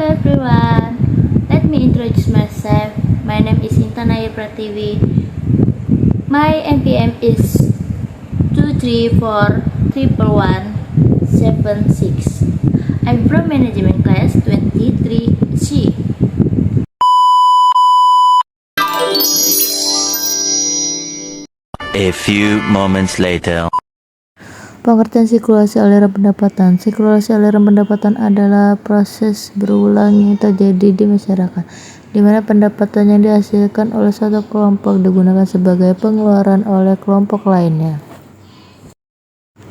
everyone, let me introduce myself. My name is Intanaya Pratiwi. My NPM is 2341176. I'm from management class 23C. A few moments later. Pengertian sirkulasi aliran pendapatan. Sirkulasi aliran pendapatan adalah proses berulang yang terjadi di masyarakat, di mana pendapatan yang dihasilkan oleh satu kelompok digunakan sebagai pengeluaran oleh kelompok lainnya.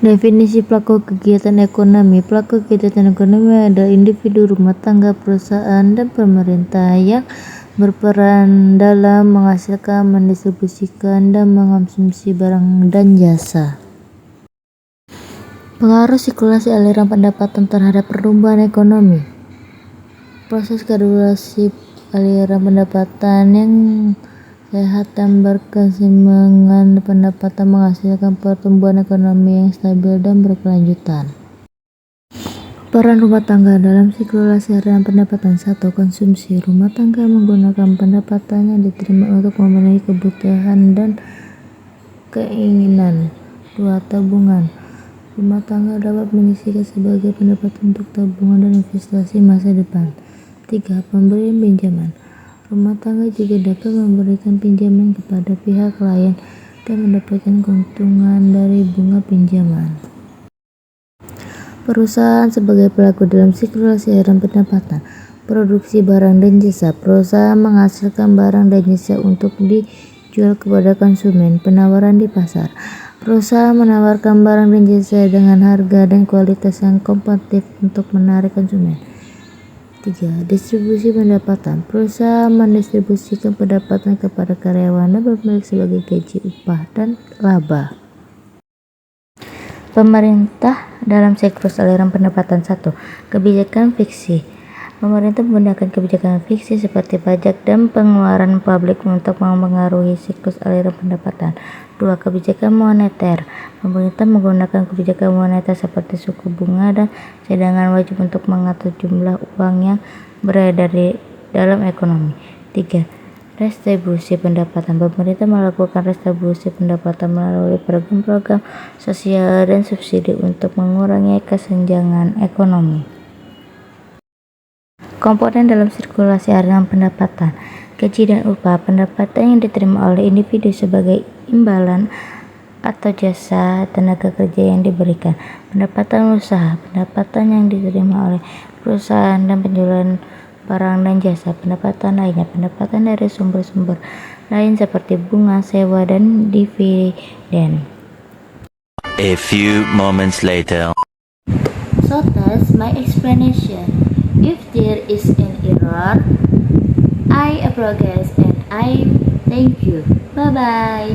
Definisi pelaku kegiatan ekonomi. Pelaku kegiatan ekonomi adalah individu, rumah tangga, perusahaan, dan pemerintah yang berperan dalam menghasilkan, mendistribusikan, dan mengkonsumsi barang dan jasa. Pengaruh sirkulasi aliran pendapatan terhadap pertumbuhan ekonomi. Proses regulasi aliran pendapatan yang sehat dan berkeseimbangan pendapatan menghasilkan pertumbuhan ekonomi yang stabil dan berkelanjutan. Peran rumah tangga dalam sirkulasi aliran pendapatan. 1. Konsumsi. Rumah tangga menggunakan pendapatan yang diterima untuk memenuhi kebutuhan dan keinginan. 2. Tabungan. Rumah tangga dapat menyisihkan sebagai pendapatan untuk tabungan dan investasi masa depan. 3. Pemberian pinjaman. Rumah tangga juga dapat memberikan pinjaman kepada pihak lain dan mendapatkan keuntungan dari bunga pinjaman. Perusahaan sebagai pelaku dalam sirkulasi aliran pendapatan. Produksi barang dan jasa. Perusahaan menghasilkan barang dan jasa untuk dijual kepada konsumen. Penawaran di pasar. Perusahaan menawarkan barang dan jasa dengan harga dan kualitas yang kompetitif untuk menarik konsumen. 3. Distribusi pendapatan. Perusahaan mendistribusikan pendapatan kepada karyawan dan pemilik sebagai gaji, upah, dan laba. Pemerintah dalam siklus aliran pendapatan. 1. Kebijakan fiksi. Pemerintah menggunakan kebijakan fiksi seperti pajak dan pengeluaran publik untuk mempengaruhi siklus aliran pendapatan. 2. Kebijakan moneter. Pemerintah menggunakan kebijakan moneter seperti suku bunga dan cadangan wajib untuk mengatur jumlah uang yang beredar di dalam ekonomi. 3. Redistribusi pendapatan. Pemerintah melakukan redistribusi pendapatan melalui program-program sosial dan subsidi untuk mengurangi kesenjangan ekonomi. Komponen dalam sirkulasi aliran pendapatan. Gaji dan upah. Pendapatan yang diterima oleh individu sebagai imbalan atau jasa tenaga kerja yang diberikan. Pendapatan usaha. Pendapatan yang diterima oleh perusahaan dan penjualan barang dan jasa. Pendapatan lainnya. Pendapatan dari sumber-sumber lain seperti bunga, sewa, dan dividen. A few moments later. So that's my explanation. If there is an error, I apologize and I thank you. Bye bye.